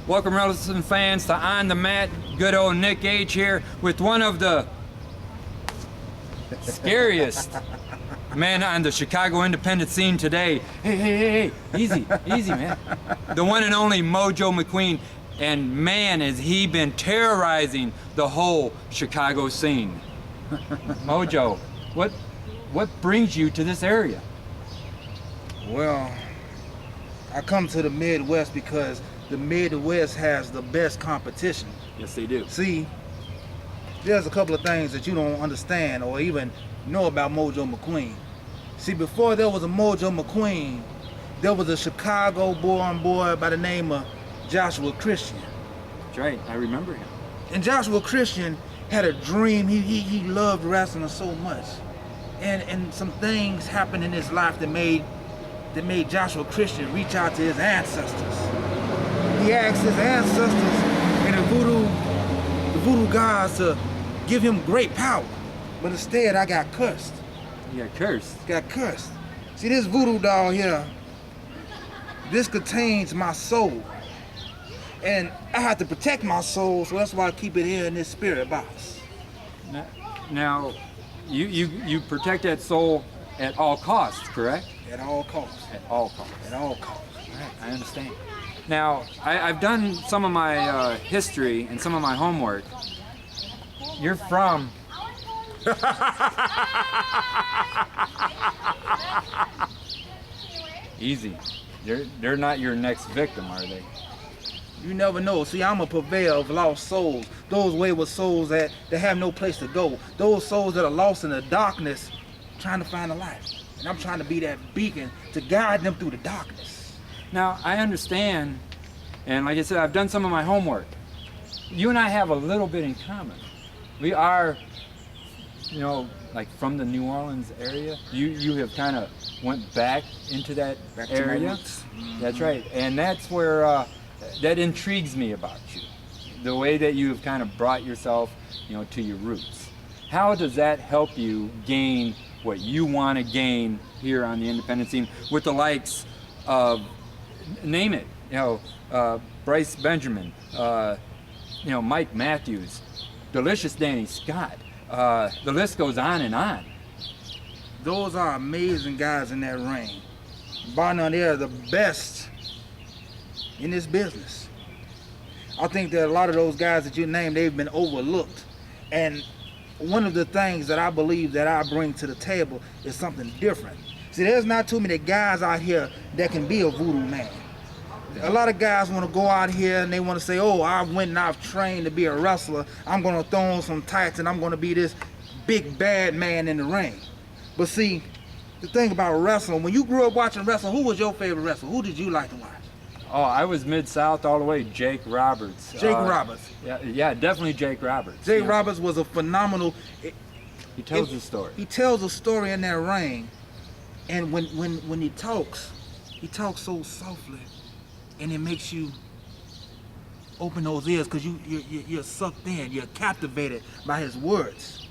Welcome, wrestling fans, to On the Mat. Good old Nick H here with one of the scariest men on the Chicago independent scene today. Hey, easy, man. The one and only Mojo McQueen. And man, has he been terrorizing the whole Chicago scene. Mojo, what brings you to this area? Well, I come to the Midwest because the Midwest has the best competition. Yes, they do. See, there's a couple of things that you don't understand or even know about Mojo McQueen. See, before there was a Mojo McQueen, there was a Chicago-born boy by the name of Joshua Christian. That's right, I remember him. And Joshua Christian had a dream. He loved wrestling so much. And some things happened in his life that made Joshua Christian reach out to his ancestors. He asked his ancestors and the voodoo gods to give him great power. But instead, I got cursed. You got cursed? Got cursed. See, this voodoo doll here, this contains my soul. And I have to protect my soul, so that's why I keep it here in this spirit box. Now, you protect that soul at all costs, correct? At all costs. At all costs. At all costs. I understand. Now, I've done some of my history and some of my homework. You're from... Easy. They're not your next victim, are they? You never know. See, I'm a purveyor of lost souls. Those wayward souls that have no place to go. Those souls that are lost in the darkness, trying to find a light. And I'm trying to be that beacon to guide them through the darkness. Now, I understand, and like I said, I've done some of my homework. You and I have a little bit in common. We are, like from the New Orleans area. You have kind of went back into that area. That's right, and that's where that intrigues me about you. The way that you have kind of brought yourself, to your roots. How does that help you gain what you want to gain here on the independent scene with the likes of, name it, Bryce Benjamin, Mike Matthews, Delicious Danny Scott, the list goes on and on. Those are amazing guys in that ring. Bar none, they are the best in this business. I think that a lot of those guys that you named, they've been overlooked. And one of the things that I believe that I bring to the table is something different. See, there's not too many guys out here that can be a voodoo man. A lot of guys want to go out here and they want to say, oh, I went and I've trained to be a wrestler. I'm going to throw on some tights and I'm going to be this big bad man in the ring. But see, the thing about wrestling, when you grew up watching wrestling, who was your favorite wrestler? Who did you like to watch? Oh, I was Mid-South all the way, Jake Roberts. Jake Roberts. Yeah, definitely Jake Roberts. Jake Roberts was a phenomenal... He tells a story. He tells a story in that ring, and when he talks so softly, and it makes you open those ears because you're sucked in, you're captivated by his words.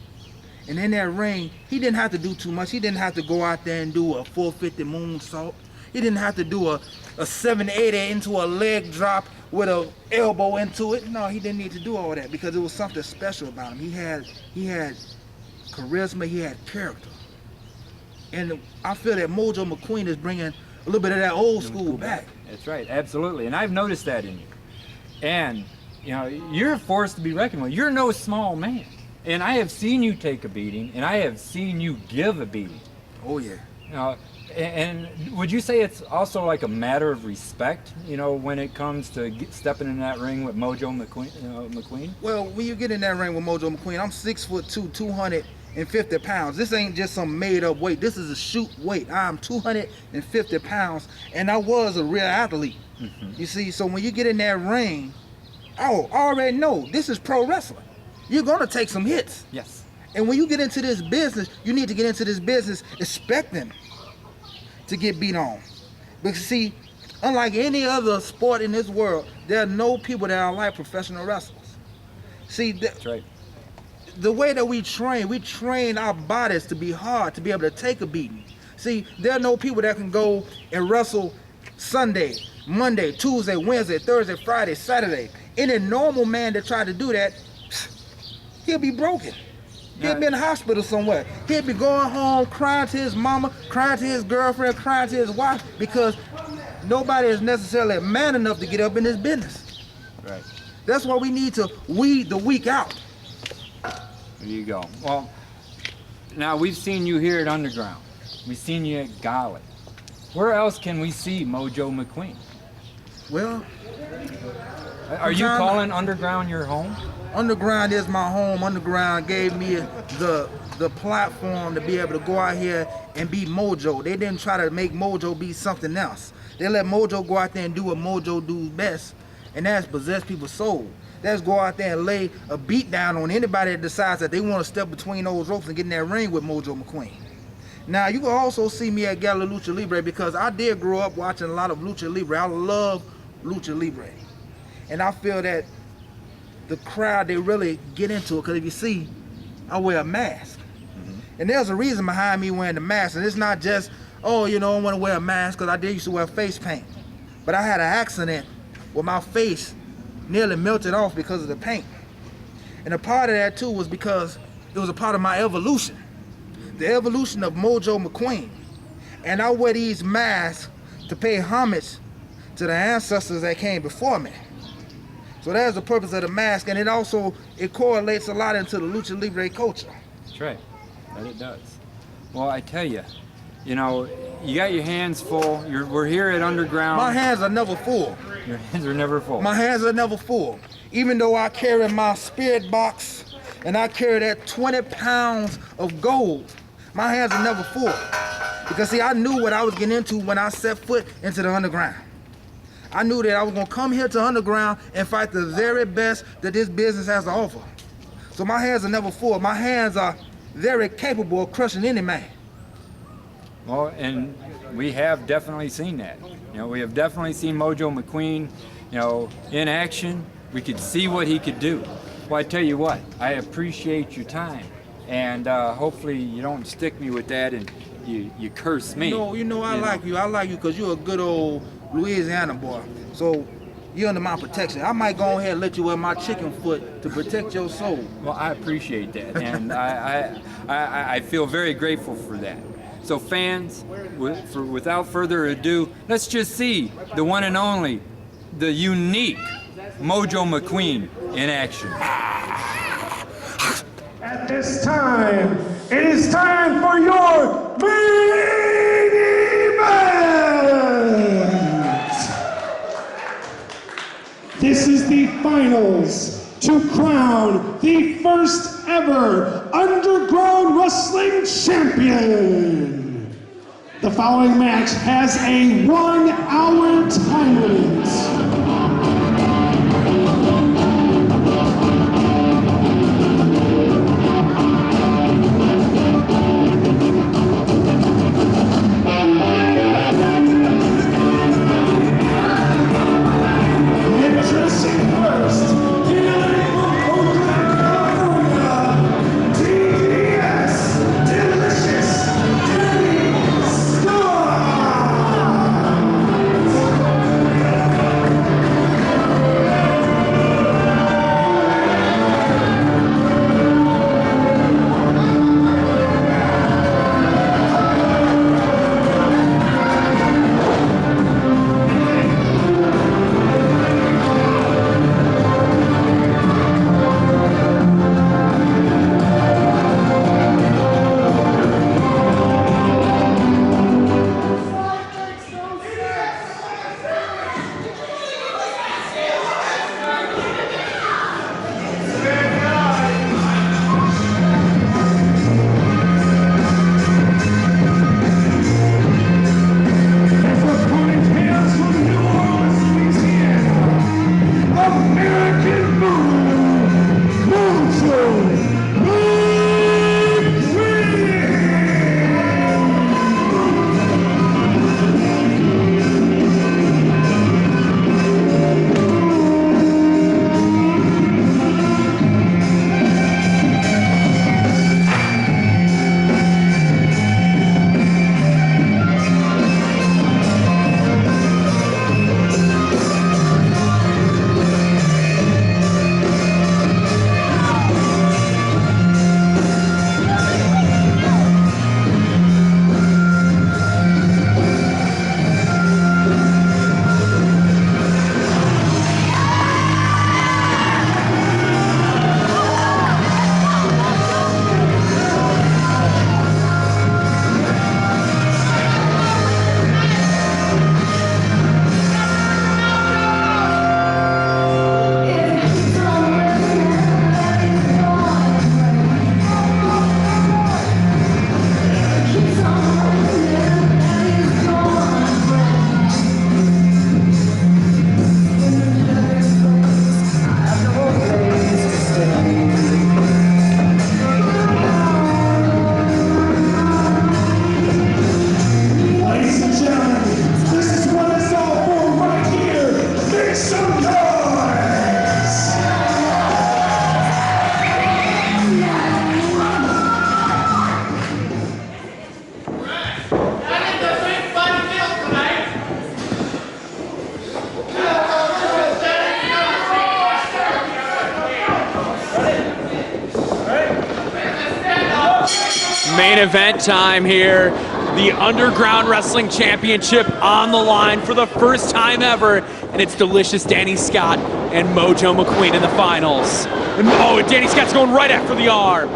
And in that ring, he didn't have to do too much. He didn't have to go out there and do a 450 moonsault. He didn't have to do a 780 into a leg drop with an elbow into it. No, he didn't need to do all that because it was something special about him. He had charisma, he had character. And I feel that Mojo McQueen is bringing a little bit of that old school back. That's right, absolutely. And I've noticed that in you. And, you're a force to be reckoned with. You're no small man. And I have seen you take a beating, and I have seen you give a beating. Oh, yeah. And would you say it's also like a matter of respect, when it comes to stepping in that ring with Mojo McQueen? Well, when you get in that ring with Mojo McQueen, I'm 6'2", 250 pounds. This ain't just some made-up weight. This is a shoot weight. I'm 250 pounds, and I was a real athlete. Mm-hmm. You see, so when you get in that ring, I already know this is pro wrestling. You're gonna take some hits. Yes. And when you get into this business, you need to get into this business expecting to get beat on. Because see, unlike any other sport in this world, there are no people that are like professional wrestlers. See, that's right. The way that we train our bodies to be hard, to be able to take a beating. See, there are no people that can go and wrestle Sunday, Monday, Tuesday, Wednesday, Thursday, Friday, Saturday. Any normal man that tried to do that, he'll be broken. He'll be in the hospital somewhere. He'll be going home crying to his mama, crying to his girlfriend, crying to his wife, because nobody is necessarily man enough to get up in this business. Right. That's why we need to weed the weak out. There you go. Well, now we've seen you here at Underground. We've seen you at Golly. Where else can we see Mojo McQueen? Well, are you calling Underground your home? Underground is my home. Underground gave me the platform to be able to go out here and be Mojo. They didn't try to make Mojo be something else. They let Mojo go out there and do what Mojo does best, and that's possess people's soul. That's go out there and lay a beat down on anybody that decides that they want to step between those ropes and get in that ring with Mojo McQueen. Now, you can also see me at Gala Lucha Libre because I did grow up watching a lot of Lucha Libre. I love Lucha Libre. And I feel that the crowd, they really get into it, because if you see, I wear a mask. And there's a reason behind me wearing the mask, and it's not just, oh, you know, I want to wear a mask because I did used to wear face paint. But I had an accident where my face nearly melted off because of the paint. And a part of that too was because it was a part of my evolution. The evolution of Mojo McQueen. And I wear these masks to pay homage to the ancestors that came before me. So that's the purpose of the mask, and it correlates a lot into the Lucha Libre culture. That's right, that it does. Well, I tell you, you know, you got your hands full. We're here at Underground. My hands are never full. Your hands are never full. My hands are never full. Even though I carry my spirit box and I carry that 20 pounds of gold, my hands are never full. Because see, I knew what I was getting into when I set foot into the Underground. I knew that I was gonna come here to Underground and fight the very best that this business has to offer. So my hands are never full. My hands are very capable of crushing any man. Well, and we have definitely seen that. You know, we have definitely seen Mojo McQueen, you know, in action. We could see what he could do. Well, I tell you what, I appreciate your time, and hopefully you don't stick me with that and you curse me. You know, I like you. I like you because you're a good old Louisiana boy. So you're under my protection. I might go ahead and let you wear my chicken foot to protect your soul. Well, I appreciate that, and I feel very grateful for that. So fans, without further ado, let's just see the one and only, the unique Mojo McQueen in action. At this time, it is time for your main event! This is the finals to crown the first ever Underground Wrestling Champion. The following match has a 1-hour time limit. Main event time here. The Underground Wrestling Championship on the line for the first time ever. And it's Delicious Danny Scott and Mojo McQueen in the finals. And Danny Scott's going right after the arm.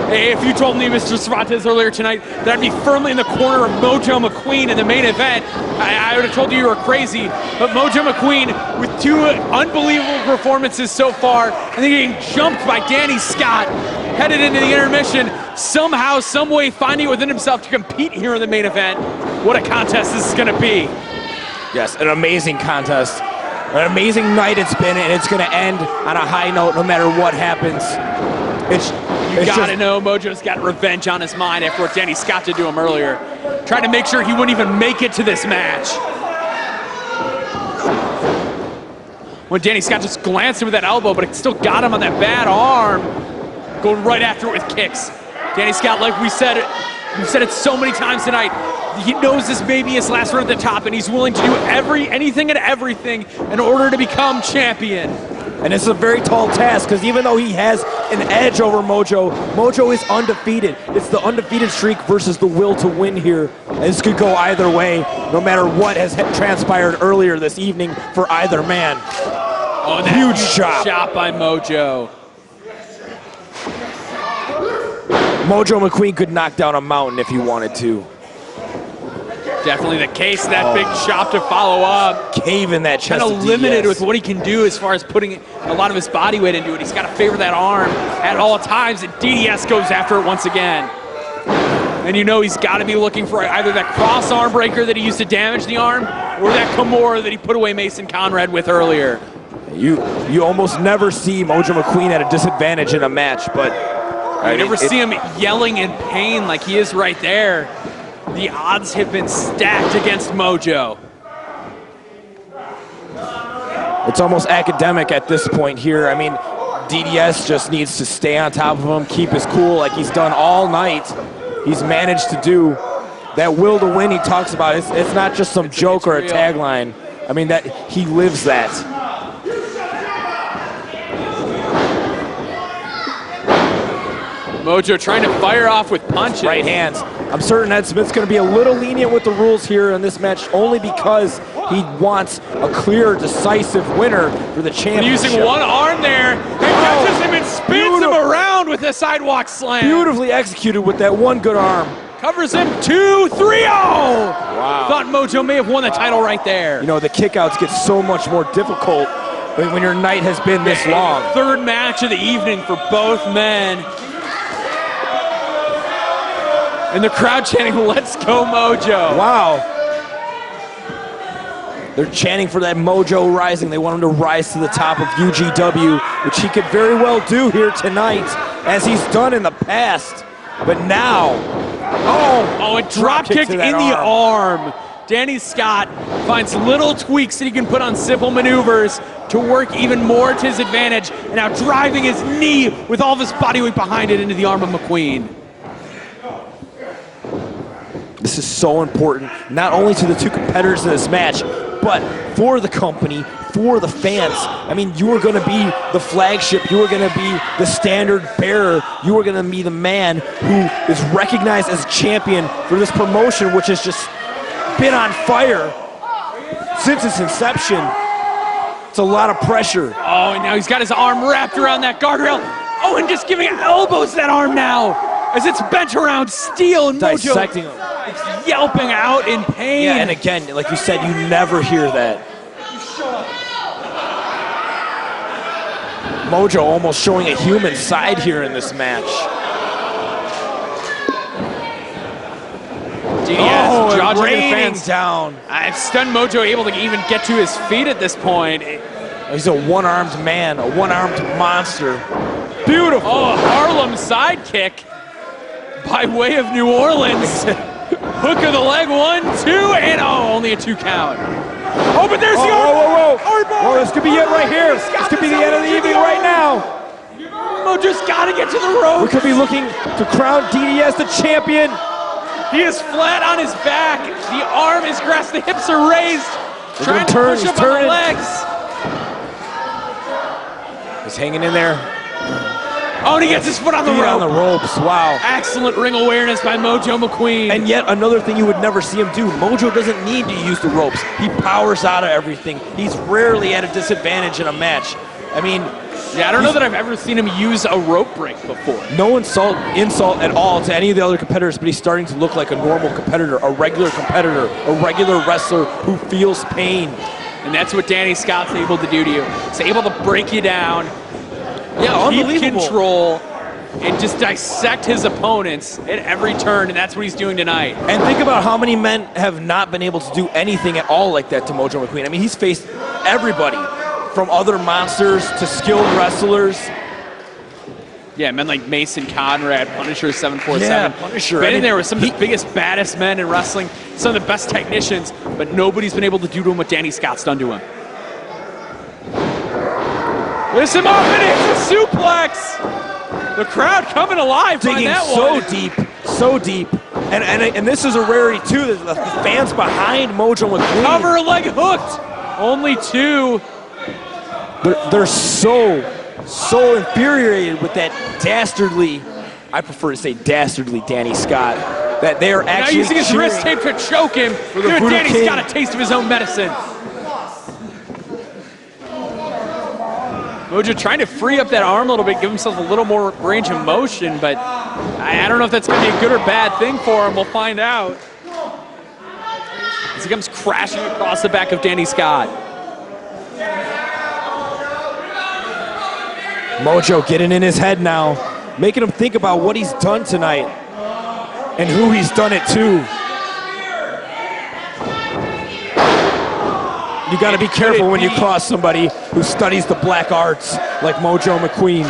Hey, if you told me, Mr. Cervantes, earlier tonight that I'd be firmly in the corner of Mojo McQueen in the main event, I would have told you were crazy. But Mojo McQueen, with 2 unbelievable performances so far, and then getting jumped by Danny Scott, headed into the intermission, somehow, some way finding it within himself to compete here in the main event. What a contest this is going to be. Yes, an amazing contest. An amazing night it's been, and it's going to end on a high note no matter what happens. You gotta know Mojo's got revenge on his mind after what Danny Scott did to him earlier. Tried to make sure he wouldn't even make it to this match. When Danny Scott just glanced him with that elbow, but it still got him on that bad arm. Going right after it with kicks. Danny Scott, like we've said it so many times tonight, he knows this may be his last run at the top, and he's willing to do anything and everything in order to become champion. And it's a very tall task, because even though he has an edge over Mojo, Mojo is undefeated. It's the undefeated streak versus the will to win here. And this could go either way, no matter what has transpired earlier this evening for either man. Oh, that huge shot by Mojo. Mojo McQueen could knock down a mountain if he wanted to. Definitely the case, that big chop to follow up. Cave in that chest. Kind of limited with what he can do as far as putting a lot of his body weight into it. He's got to favor that arm at all times, and DDS goes after it once again. And you know he's got to be looking for either that cross arm breaker that he used to damage the arm, or that Kimura that he put away Mason Conrad with earlier. You almost never see Mojo McQueen at a disadvantage in a match, but you never see him yelling in pain like he is right there. The odds have been stacked against Mojo. It's almost academic at this point here. I mean, DDS just needs to stay on top of him, keep his cool like he's done all night. He's managed to do that will to win he talks about. It's not just some joke or a tagline. I mean, that he lives that. Mojo trying to fire off with punches. Right hands. I'm certain Ed Smith's going to be a little lenient with the rules here in this match, only because he wants a clear, decisive winner for the championship. Using one arm there, and catches him and spins him around with a sidewalk slam. Beautifully executed with that one good arm. Covers him 2-3-0. Wow. Thought Mojo may have won the title right there. You know, the kickouts get so much more difficult when your night has been this long. Third match of the evening for both men. And the crowd chanting, "Let's go, Mojo." Wow. They're chanting for that Mojo rising. They want him to rise to the top of UGW, which he could very well do here tonight, as he's done in the past. But now, a drop kick in the arm. Danny Scott finds little tweaks that he can put on simple maneuvers to work even more to his advantage, and now driving his knee with all of his body weight behind it into the arm of McQueen. This is so important, not only to the two competitors in this match, but for the company, for the fans. I mean, you are going to be the flagship. You are going to be the standard bearer. You are going to be the man who is recognized as champion for this promotion, which has just been on fire since its inception. It's a lot of pressure. Oh, and now he's got his arm wrapped around that guardrail. Oh, and just giving elbows to that arm now as it's bent around steel, and Mojo dissecting him. It's yelping out in pain. Yeah, and again, like you said, you never hear that. Mojo almost showing a human side here in this match. DDS, jaw raining fans down. I've stunned Mojo able to even get to his feet at this point. He's a one-armed man, a one-armed monster. Beautiful. Oh, Harlem sidekick by way of New Orleans. Hook of the leg, 1, 2, and only a 2 count. Oh, but there's the arm. Whoa, this could be it right here. This could be the end of the evening right now. Mojo's got to get to the rope. We could be looking to crown DDS the champion. He is flat on his back. The arm is grasped. The hips are raised. Trying to push up on the legs. He's hanging in there. Oh, and he gets his foot on the Feet rope. on the ropes, wow. Excellent ring awareness by Mojo McQueen. And yet another thing you would never see him do. Mojo doesn't need to use the ropes. He powers out of everything. He's rarely at a disadvantage in a match. I mean, yeah, I don't know that I've ever seen him use a rope break before. no insult at all to any of the other competitors, but he's starting to look like a normal competitor, a regular wrestler who feels pain. And that's what Danny Scott's able to do to you. He's able to break you down, Yeah, keep unbelievable. control, and just dissect his opponents at every turn, and that's what he's doing tonight. And think about how many men have not been able to do anything at all like that to Mojo McQueen. I mean, he's faced everybody, from other monsters to skilled wrestlers. Yeah, men like Mason Conrad, Punisher 747. Yeah, Punisher. Been in there with some of the biggest, baddest men in wrestling, some of the best technicians, but nobody's been able to do to him what Danny Scott's done to him. Lift him up and it's a suplex. The crowd coming alive on Digging that so one. deep, so deep. And this is a rarity too. The fans behind Mojo McQueen. Cover leg hooked. Only two. They're so infuriated with that dastardly, I prefer to say dastardly Danny Scott, that they are Now actually using his wrist tape to choke him. the Give Voodoo Danny King. Scott a taste of his own medicine. Mojo trying to free up that arm a little bit, give himself a little more range of motion, but I don't know if that's going to be a good or bad thing for him. We'll find out. As he comes crashing across the back of Danny Scott. Mojo getting in his head now, making him think about what he's done tonight and who he's done it to. You got to be careful when you cross somebody who studies the black arts like Mojo McQueen.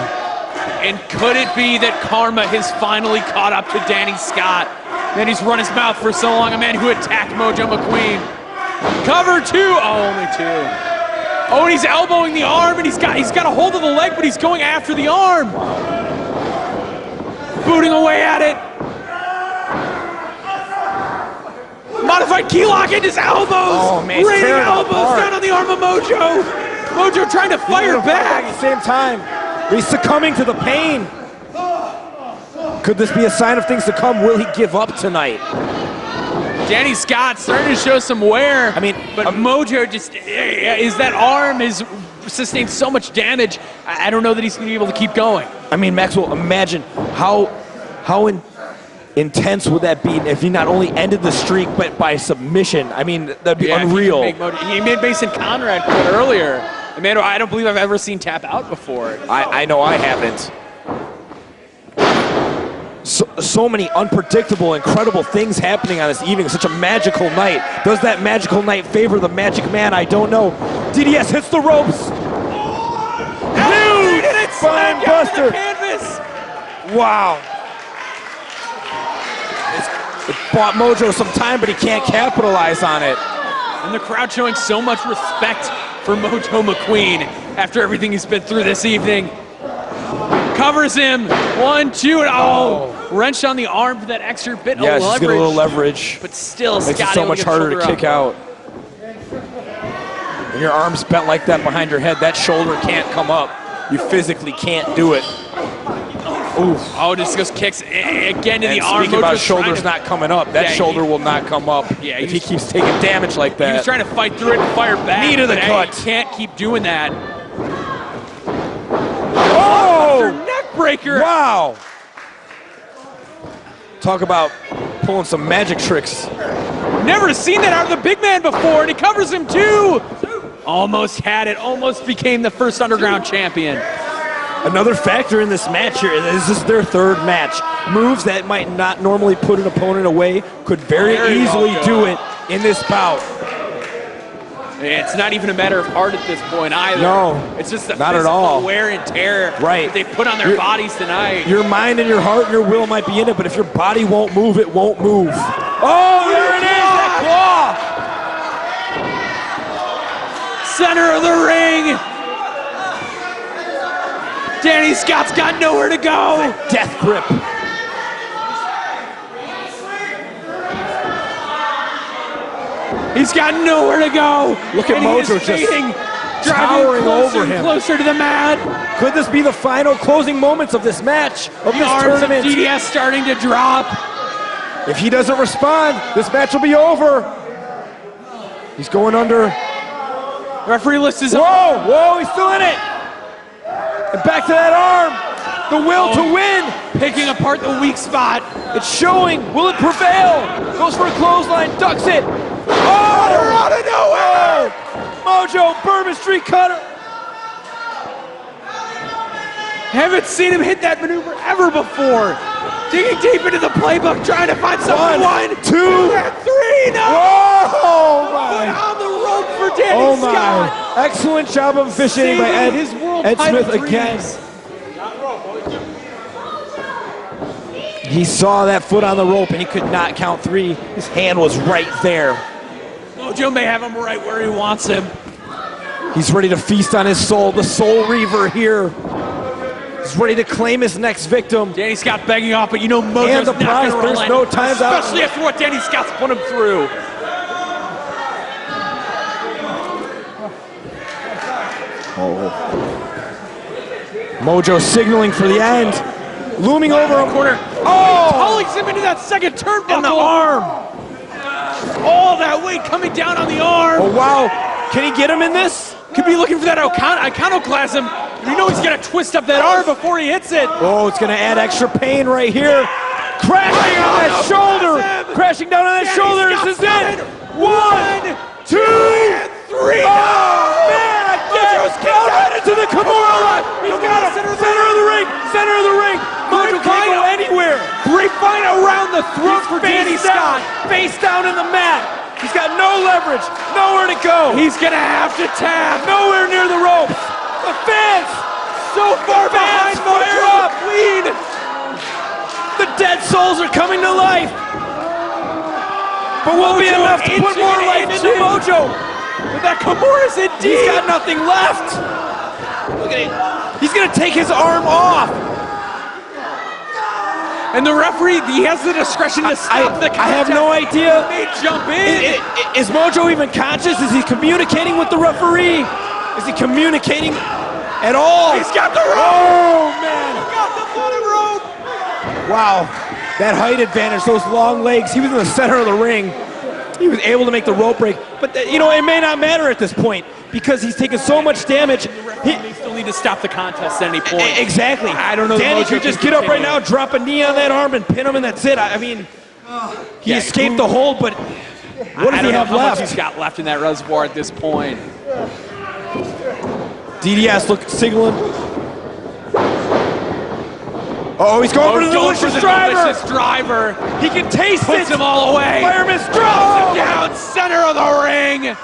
And could it be that karma has finally caught up to Danny Scott? Man, he's run his mouth for so long, a man who attacked Mojo McQueen. Cover two, oh, only two. Oh, and he's elbowing the arm, and he's got a hold of the leg, but he's going after the arm. Booting away at it. Modified key lock into his elbows. Oh, man, he's raining tearing it elbows apart. down on the arm of Mojo. Mojo trying to fire back. At the same time, he's succumbing to the pain. Could this be a sign of things to come? Will he give up tonight? Danny Scott starting to show some wear. I mean, but Mojo just that arm has sustained so much damage. I don't know that he's going to be able to keep going. I mean, Maxwell, imagine how intense would that be if he not only ended the streak but by submission? I mean, that'd be unreal. He made Mason Conrad quit earlier. Amanda, I don't believe I've ever seen tap out before. I know I haven't. So many unpredictable, incredible things happening on this evening. Such a magical night. Does that magical night favor the Magic Man? I don't know. DDS hits the ropes. Dude, and it's Spine buster. the canvas. Wow. It bought Mojo some time, but he can't capitalize on it. And the crowd showing so much respect for Mojo McQueen after everything he's been through this evening. Covers him. 1, 2, and wrench on the arm for that extra bit of Yeah, just leverage. get a little leverage. But still, Makes it Scott so able much get harder to shoulder kick up. out. When your arm's bent like that behind your head, that shoulder can't come up. You physically can't do it. Oof. Oh, just goes kicks again to the And arm. speaking about Mojo's trying shoulders to- not coming up, that Yeah, shoulder will not come up Yeah, if he's- he keeps taking damage like He was that. trying to fight through it and fire back. Knee to the but, hey, gut. he can't keep doing that. Oh! Neck breaker. Wow! Talk about pulling some magic tricks. Never seen that out of the big man before, and he covers him too. Almost had it. Almost became the first Underground champion. Another factor in this match here, this is their third match. Moves that might not normally put an opponent away could very easily do it in this bout. It's not even a matter of heart at this point either. No, it's just the not at physical all. wear and tear Right. that they put on their bodies tonight. Your mind and your heart and your will might be in it, but if your body won't move, it won't move. Oh, there it is, that claw! Center of the ring. Danny Scott's got nowhere to go. Death grip. He's got nowhere to go. Look at And he is Mojo just fading towering closer over and him. closer to the mat. Could this be the final closing moments of this match, of The this arms tournament? of DDS starting to drop. If he doesn't respond, this match will be over. He's going under. Referee lifts his Whoa, whoa, he's still in it. And back to that arm. The will to win. Picking apart the weak spot. It's showing. Will it prevail? Goes for a clothesline, ducks it. Oh! Out of nowhere! Mojo, Bourbon Street Cutter. Haven't seen him hit that maneuver ever before. Digging deep into the playbook, trying to find something. One, two, and three. No! Whoa! Foot on the rope for Danny Oh my! Scott. Excellent job of officiating by Ed, Saving his world Ed title Smith again. dreams. He saw that foot on the rope and he could not count three. His hand was right there. Mojo may have him right where he wants him. He's ready to feast on his soul. The Soul Reaver here. He's ready to claim his next victim. Danny Scott begging off, but you know Mojo's And the not prize, gonna there's relent, no times out. especially after what Danny Scott's put him through. Mojo signaling for the end. Looming over him. Corner. Oh! Hauls him into that second turnbuckle. On the arm. All that weight coming down on the arm. Oh, wow. Can he get him in this? Could be looking for that iconoclasm. You know he's gonna twist up that arm before he hits it. Oh, it's gonna add extra pain right here. Crashing on that shoulder. Crashing down on that shoulder. This is it. One, two, and three. Oh, man, again. Right into the Kimura. He's got him. Center of the ring. Center of the ring. Mojo can't go anywhere. Grapevine around the throat for Danny Scott. Face down in the mat. He's got no leverage. Nowhere to go. He's gonna have to tap. Nowhere near the ropes. The fans. So far behind fire Mojo up. McQueen. The dead souls are coming to life. But will be Mojo enough to put more life into Mojo. But that Kimura's in deep. He's got nothing left. Look at it. He's gonna take his arm off. And the referee, he has the discretion to stop the contest. I have no idea. He may jump in. Is Mojo even conscious? Is he communicating with the referee? Is he communicating at all? He's got the rope. Oh, man. He's got the bloody rope. Wow. That height advantage, those long legs. He was in the center of the ring. He was able to make the rope break. But, you know, it may not matter at this point because he's taken so much damage. They still need to stop the contest at any point. Exactly. I don't know. Danny Mojo could just can get up right continue. now, drop a knee on that arm, and pin him, and that's it. I mean, he Yeah, escaped the hold, but what does I he don't know have how left? much he's got left in that reservoir at this point. DDS signaling. Oh, he's going for the delicious driver. Delicious driver. He can taste Puts it. him all away. Fireman's Him drop. down center of the ring.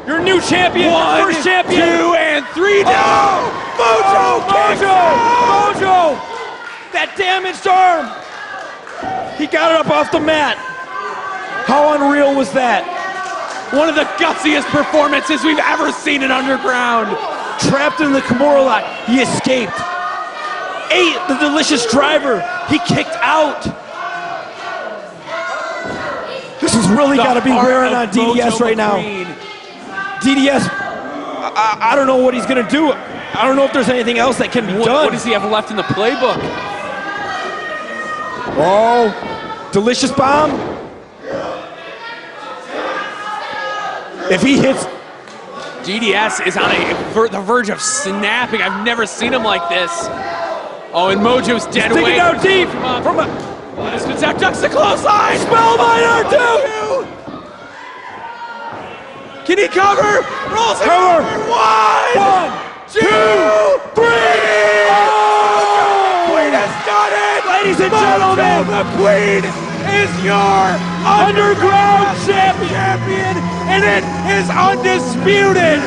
Your new champion, One, first champion. 2, and 3 down. Mojo kicks out. Mojo. That damaged arm. He got it up off the mat. How unreal was that? One of the gutsiest performances we've ever seen in Underground. Trapped in the Kimura lock. He escaped. Ate the delicious driver. He kicked out. This has really got to be wearing on DDS right now. DDS, I don't know what he's going to do. I don't know if there's anything else that can be done. What does he have left in the playbook? Oh, delicious bomb. If he hits, DDS is on the verge of snapping. I've never seen him like this. Oh, and Mojo's dead weight. Dig it down deep. From a Spins out, ducks the clothesline. Spellbind R2. Can he cover? Rolls him Cover. over. One, 2, 3. McQueen has done it. Ladies and gentlemen, McQueen is your Underground Champion, and it is undisputed.